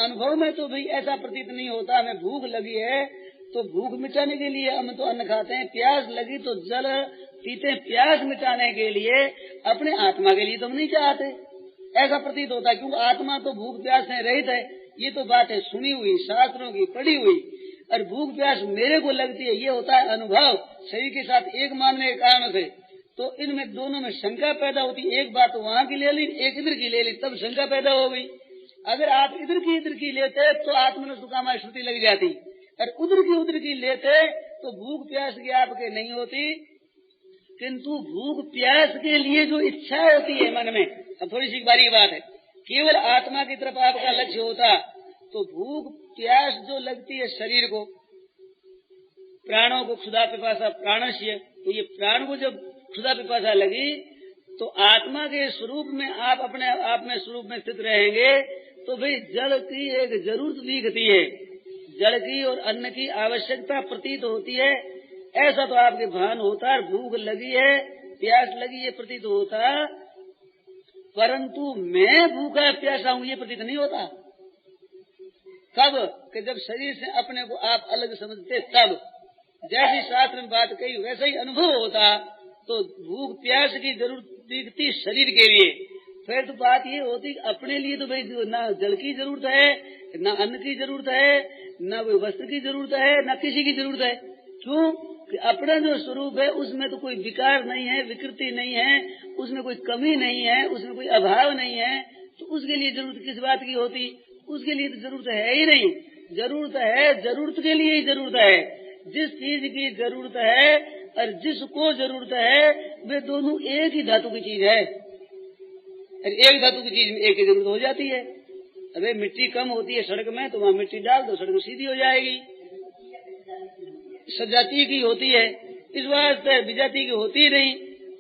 अनुभव में तो भाई ऐसा प्रतीत नहीं होता। हमें भूख लगी है तो भूख मिटाने के लिए हम तो अन्न खाते हैं, प्यास लगी तो जल पीते हैं प्यास मिटाने के लिए, अपने आत्मा के लिए तो हम नहीं चाहते, ऐसा प्रतीत होता है। क्योंकि आत्मा तो भूख प्यास से रहित है। ये तो बात है सुनी हुई, शास्त्रों की पढ़ी हुई। और भूख प्यास मेरे को लगती है, ये होता है अनुभव शरीर के साथ एक मानने के कारण से। तो इनमें दोनों में शंका पैदा होती। एक बात वहाँ की ले ली, एक इधर की ले ली, तब शंका पैदा हो गई। अगर आप इधर की लेते तो आत्मन सुकामा श्रुति लग जाती, और उधर की लेते तो भूख प्यास की आपके नहीं होती। किंतु भूख प्यास के लिए जो इच्छा होती है मन में, अब थोड़ी सी बारीक बात है, केवल आत्मा की तरफ आपका लक्ष्य होता तो भूख प्यास जो लगती है शरीर को, प्राणों को क्षुधा पिपासा प्राणस्य, तो ये प्राण को जब क्षुधा पिपासा लगी तो आत्मा के स्वरूप में आप अपने आप में स्वरूप में स्थित रहेंगे तो भाई जल की एक जरूरत दिखती है, जल की और अन्न की आवश्यकता प्रतीत होती है। ऐसा तो आपके भान होता है, भूख लगी है प्यास लगी ये प्रतीत होता, परंतु मैं भूखा प्यासा हूँ ये प्रतीत नहीं होता। कब कि जब शरीर से अपने को आप अलग समझते, तब जैसी शास्त्र में बात कही वैसा ही अनुभव होता तो भूख प्यास की जरूरत दिखती शरीर के लिए। फिर तो बात ये होती कि अपने लिए तो भाई ना जल की जरूरत है, ना अन्न की जरूरत है, ना कोई वस्त्र की जरूरत है, ना किसी की जरूरत है। क्यों कि अपना जो स्वरूप है उसमें तो कोई विकार नहीं है, विकृति नहीं है, उसमें कोई कमी नहीं है, उसमें कोई अभाव नहीं है। तो उसके लिए जरूरत किस बात की होती? उसके लिए तो जरूरत है ही नहीं। जरूरत है जरूरत के लिए ही जरूरत है। जिस चीज की जरूरत है और जिसको जरूरत है वे दोनों एक ही धातु की चीज है। एक धातु की चीज में एक ही जरूरत हो जाती है। अबे मिट्टी कम होती है सड़क में तो वहाँ मिट्टी डाल दो, सड़क सीधी हो जाएगी। सजाती की होती है, इस वास्ते विजाति की होती नहीं।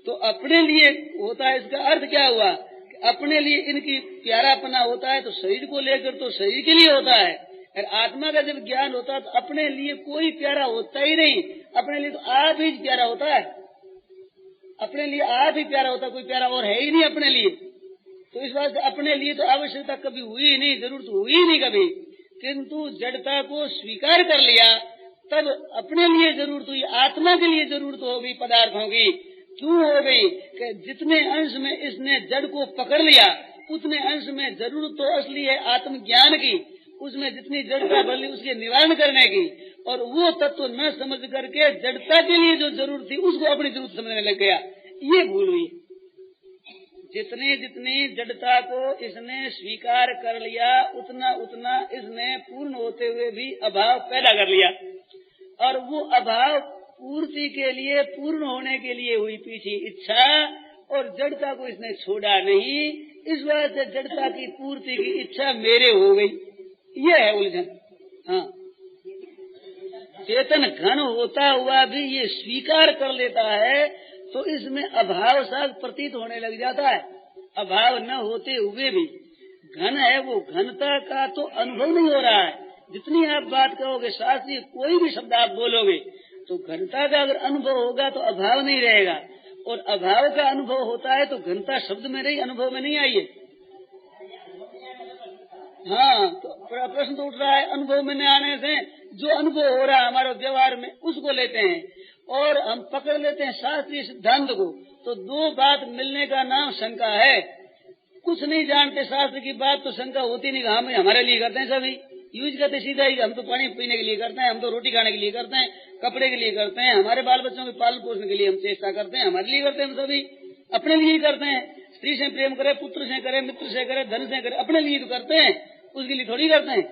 तो अपने लिए होता है, इसका अर्थ क्या हुआ कि अपने लिए इनकी प्यारापना होता है तो शरीर को लेकर तो शरीर के लिए होता है। और आत्मा का जब ज्ञान होता है तो अपने लिए कोई प्यारा होता ही नहीं, अपने लिए तो आप ही प्यारा होता है। अपने लिए आप ही प्यारा होता है, कोई प्यारा और है ही नहीं अपने लिए। तो इस बात से अपने लिए तो आवश्यकता कभी हुई ही नहीं, जरूरत हुई ही नहीं कभी। किंतु जड़ता को स्वीकार कर लिया तब अपने लिए जरूरत हुई, आत्मा के लिए जरूरत हो गई पदार्थों की। क्यों हो गई कि जितने अंश में इसने जड़ को पकड़ लिया उतने अंश में जरूरत तो असली है आत्मज्ञान की, उसमें जितनी जड़ता बदली उसके निवारण करने की, और वो तत्व न समझ करके जड़ता के लिए जो जरूरत थी उसको अपनी जरूरत समझने लग गया। ये भूल हुई। जितनी जितनी जड़ता को इसने स्वीकार कर लिया उतना उतना इसने पूर्ण होते हुए भी अभाव पैदा कर लिया, और वो अभाव पूर्ति के लिए पूर्ण होने के लिए हुई पीछे इच्छा, और जड़ता को इसने छोड़ा नहीं। इस वजह से जड़ता की पूर्ति की इच्छा मेरे हो गई। ये है उलझन। हाँ, चेतन घन होता हुआ भी ये स्वीकार कर लेता है तो इसमें अभाव सा प्रतीत होने लग जाता है। अभाव न होते हुए भी घन है, वो घनता का तो अनुभव नहीं हो रहा है। जितनी आप बात करोगे शास्त्रीय कोई भी शब्द आप बोलोगे तो घनता का अगर अनुभव होगा तो अभाव नहीं रहेगा, और अभाव का अनुभव होता है तो घनता शब्द में रही, अनुभव में नहीं आई है। हाँ, तो प्रश्न तो उठ रहा है अनुभव में न आने से जो अनुभव हो रहा है हमारे व्यवहार में उसको लेते हैं और हम पकड़ लेते हैं शास्त्रीय सिद्धांत को। तो दो बात मिलने का नाम शंका है। कुछ नहीं जानते शास्त्र की बात तो शंका होती नहीं। हम हमारे लिए करते हैं, सभी यूज करते सीधा ही। हम तो पानी पीने के लिए करते हैं, हम तो रोटी खाने के लिए करते हैं, कपड़े के लिए करते हैं, हमारे बाल बच्चों के पालन पोषण के लिए हम चेष्टा करते हैं, हमारे लिए करते हैं। हम सभी अपने लिए ही करते हैं। स्त्री से प्रेम करे, पुत्र से करे, मित्र से करे, धन से करे, अपने लिए तो करते हैं, उसके लिए थोड़ी करते हैं।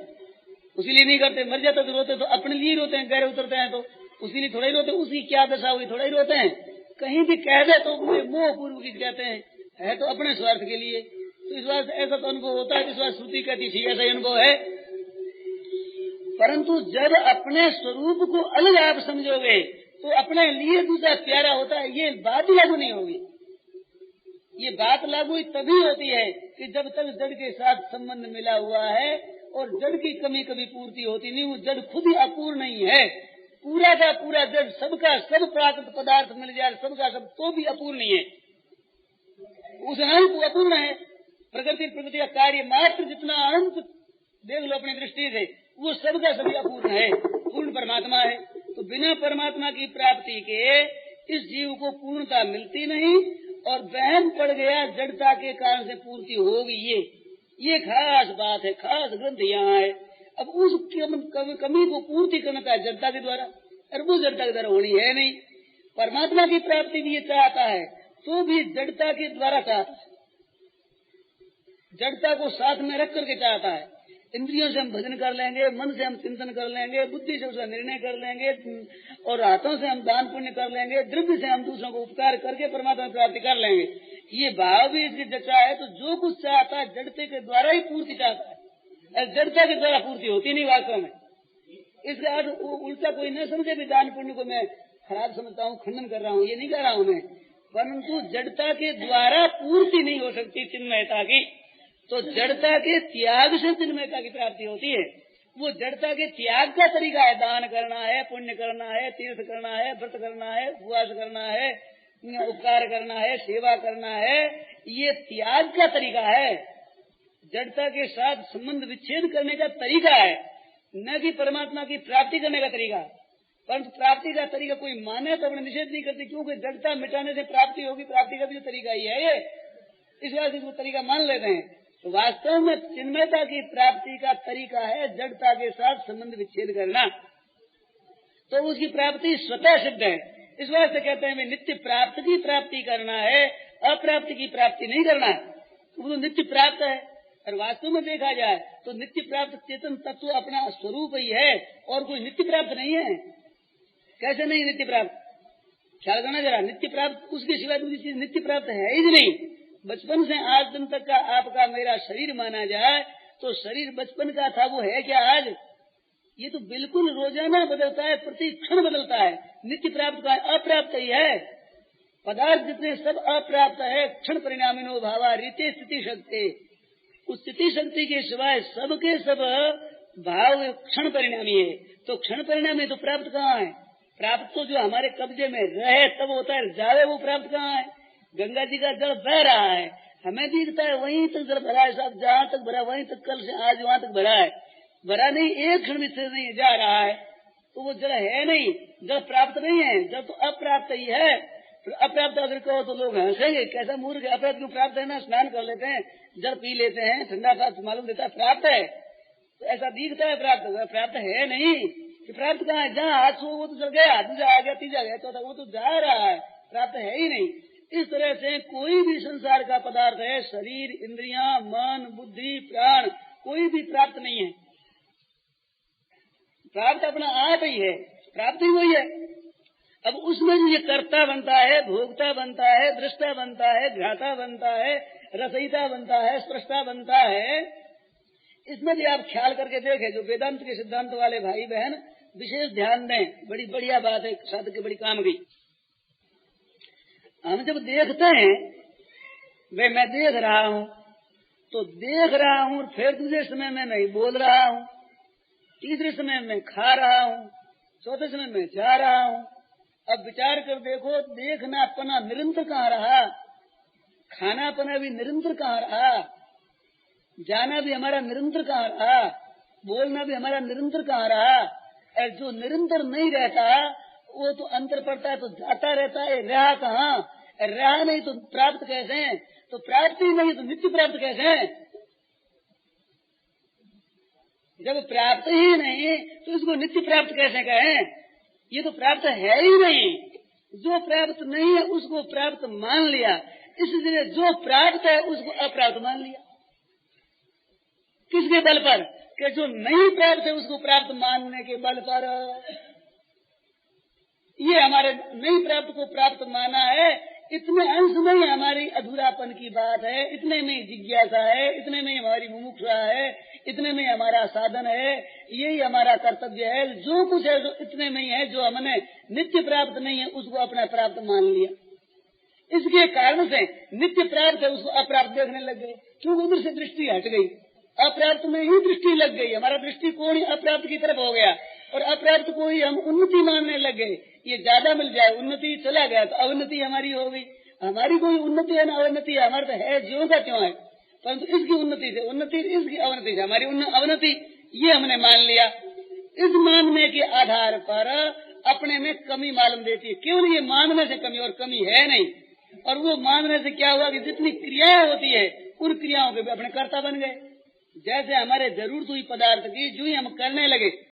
उसी लिए नहीं करते। मर जाता तो रोते तो अपने लिए रोते हैं, गहरे उतरते हैं तो उसी लिए थोड़ा ही रोते। उसकी क्या दशा हुई थोड़ा ही रोते हैं। कहीं भी कह दे तो मोह पूर्व की कहते हैं, है तो अपने स्वार्थ के लिए। तो इस बात ऐसा तो अनुभव होता है, इस बात श्रुति कहती थी ऐसा ही अनुभव है। परंतु जब अपने स्वरूप को अलग आप समझोगे तो अपने लिए दूसरा प्यारा होता है। ये बात लागू नहीं होगी। ये बात लागू तभी होती है कि जब तक जड़ के साथ संबंध मिला हुआ है और जड़ की कमी कभी पूर्ति होती नहीं। वो जड़ खुद ही अपूर्ण नहीं है। पूरा का पूरा जड़ सबका सब प्राकृत पदार्थ मिल जाए सबका सब तो भी अपूर्ण नहीं है। उस अनंत अपूर्ण है। प्रकृति का कार्य मात्र जितना अनंत देख लो अपनी दृष्टि से, वो सबका सब अपूर्ण है, पूर्ण परमात्मा है। तो बिना परमात्मा की प्राप्ति के इस जीव को पूर्णता मिलती नहीं, और वहम पड़ गया जड़ता के कारण से पूर्ति होगी। ये खास बात है, खास ग्रंथ यहाँ है। अब उस कमी को पूर्ति करना है जड़ता के द्वारा, और वो जड़ता के द्वारा होनी है नहीं। परमात्मा की प्राप्ति भी ये चाहता है, तो भी जड़ता के द्वारा चाहता है, जड़ता को साथ में रख करके चाहता है। इंद्रियों से हम भजन कर लेंगे, मन से हम चिंतन कर लेंगे, बुद्धि से उसका निर्णय कर लेंगे, और हाथों से हम दान पुण्य कर लेंगे, द्रव्य से हम दूसरों को उपकार करके परमात्मा की प्राप्ति कर लेंगे। ये भाव भी इसकी जचा है। तो जो कुछ चाहता है जड़ते के द्वारा ही पूर्ति चाहता है, जड़ता के द्वारा पूर्ति होती नहीं वास्तव में। इसका अर्थ उल्टा कोई न समझे भी दान पुण्य को मैं खराब समझता हूँ, खंडन कर रहा हूँ, ये नहीं कर रहा हूँ मैं। परंतु जड़ता के द्वारा पूर्ति नहीं हो सकती चिन्मयता की, तो जड़ता के त्याग से चिन्मयता की प्राप्ति होती है। वो जड़ता के त्याग का तरीका है, दान करना है, पुण्य करना है, तीर्थ करना है, व्रत करना है, उपवास करना है, उपकार करना है, सेवा करना है, ये त्याग का तरीका है। जड़ता के साथ संबंध विच्छेद करने का तरीका है, न कि परमात्मा की प्राप्ति करने का तरीका। परंतु प्राप्ति का तरीका कोई माने तो अपने निषेध नहीं करते, क्योंकि जड़ता मिटाने से प्राप्ति होगी, प्राप्ति का भी तरीका ही है ये, इस वजह से इसको तरीका मान लेते हैं। तो वास्तव में चिन्मयता की प्राप्ति का तरीका है जड़ता के साथ संबंध विच्छेद करना, तो उसकी प्राप्ति स्वतः सिद्ध है। इस वजह से कहते हैं नित्य प्राप्त की प्राप्ति करना है, अप्राप्ति की प्राप्ति नहीं करना है। वो तो नित्य प्राप्त है, और वास्तव में देखा जाए तो नित्य प्राप्त चेतन तत्व अपना स्वरूप ही है, और कोई नित्य प्राप्त नहीं है। कैसे नहीं नित्य प्राप्त? ख्याल करना जरा, नित्य प्राप्त उसके सिवाय दूसरी चीज नित्य प्राप्त है ही नहीं। बचपन से आज दिन तक का आपका मेरा शरीर माना जाए तो शरीर बचपन का था, वो है क्या आज? ये तो बिल्कुल रोजाना बदलता है, प्रति क्षण बदलता है। नित्य प्राप्त का अप्राप्त ही है। पदार्थ जितने सब अप्राप्त है, क्षण परिणामिनो भावा रीते स्थिति शक्ति। उस स्थिति शक्ति के सिवाय सबके सब भाव क्षण परिणामी है। तो क्षण परिणामी तो प्राप्त कहाँ है? प्राप्त तो जो हमारे कब्जे में रहे तब होता है, जावे वो प्राप्त कहाँ है? गंगा जी का जल बह रहा है, हमें दिखता है वहीं तक जल भरा है, साहब जहाँ तक भरा वहीं तक, कल से आज वहाँ तक भरा है, भरा नहीं, एक क्षण भी से नहीं जा रहा है, तो वो जल है नहीं, जल प्राप्त नहीं है, जल तो अप्राप्त ही है। फिर अप्राप्त अगर कहो तो लोग हंसेंगे, कैसा मूर्ख है, अप्राप्त क्यों? प्राप्त है ना, स्नान कर लेते हैं, जल पी लेते हैं, ठंडा सा मालूम देता है, प्राप्त है, तो ऐसा दिखता है प्राप्त, प्राप्त है नहीं। कि प्राप्त कहाँ है? जहाँ हाथ छो वो तो चल गया, दूसरा आ गया, तीसरा गया, चौथा, वो तो जा रहा है, प्राप्त है ही नहीं। इस तरह से कोई भी संसार का पदार्थ है, शरीर, इंद्रियां, मन, बुद्धि, प्राण, कोई भी प्राप्त नहीं है। प्राप्त अपना आप ही है, प्राप्त ही वही है। अब उसमें जो ये कर्ता बनता है, भोक्ता बनता है, दृष्टा बनता है, घ्राता बनता है, रचयिता बनता है, स्पृष्टा बनता है, इसमें भी आप ख्याल करके देखें। जो वेदांत के सिद्धांत वाले भाई बहन विशेष ध्यान दें, बड़ी बढ़िया बात है, साधक के बड़ी काम की। हम जब देखते हैं, वे मैं देख रहा हूँ, तो देख रहा हूँ, फिर दूसरे समय में मैं बोल रहा हूँ, तीसरे समय में खा रहा हूँ, चौथे समय में जा रहा हूँ। अब विचार कर देखो, देखना अपना निरंतर कहाँ रहा, खाना पना भी निरंतर कहाँ रहा, जाना भी हमारा निरंतर कहाँ रहा, बोलना भी हमारा निरंतर कहाँ रहा। और जो निरंतर नहीं रहता वो तो अंतर पड़ता है, तो जाता रहता है, रहा कहाँ? रहा नहीं तो प्राप्त कैसे? तो प्राप्ति नहीं तो नित्य प्राप्त कैसे? जब प्राप्त ही नहीं तो इसको नित्य प्राप्त कैसे कहें? ये तो प्राप्त है ही नहीं। जो प्राप्त नहीं है उसको प्राप्त मान लिया, इसलिए जो प्राप्त है उसको अप्राप्त मान लिया। किसके बल पर? कि जो नहीं प्राप्त है उसको प्राप्त मानने के बल पर। ये हमारे नहीं प्राप्त को प्राप्त माना है, इतने अंश में ही हमारी अधूरापन की बात है, इतने में जिज्ञासा है, इतने में हमारी मुमुक्षा है, इतने में हमारा साधन है, यही हमारा कर्तव्य है। जो कुछ है जो इतने में ही है, जो हमने नित्य प्राप्त नहीं है उसको अपना प्राप्त मान लिया। इसके कारण से नित्य प्राप्त है उसको अप्राप्त देखने लग गए, क्योंकि उधर से दृष्टि हट गई, अप्राप्त में ही दृष्टि लग गई, हमारा दृष्टिकोण ही अप्राप्त की तरफ हो गया, और अप्राप्त को ही हम उन्नति मानने लग गए। ये ज्यादा मिल जाए, उन्नति चला गया तो अवनति हमारी हो गई। हमारी कोई उन्नति है ना अवनति है, हमारा तो है ज्यों का त्यों है। परंतु इसकी उन्नति से उन्नति, इसकी अवनति से हमारी अवनति, ये हमने मान लिया। इस मानने के आधार पर अपने में कमी मालूम देती है। केवल ये मानने से कमी और कमी है नहीं। और वो मानने से क्या हुआ कि जितनी क्रियाएं होती है उन क्रियाओं के भी अपने कर्ता बन गए। जैसे हमारे जरूरत हुई पदार्थ की, जो ही हम करने लगे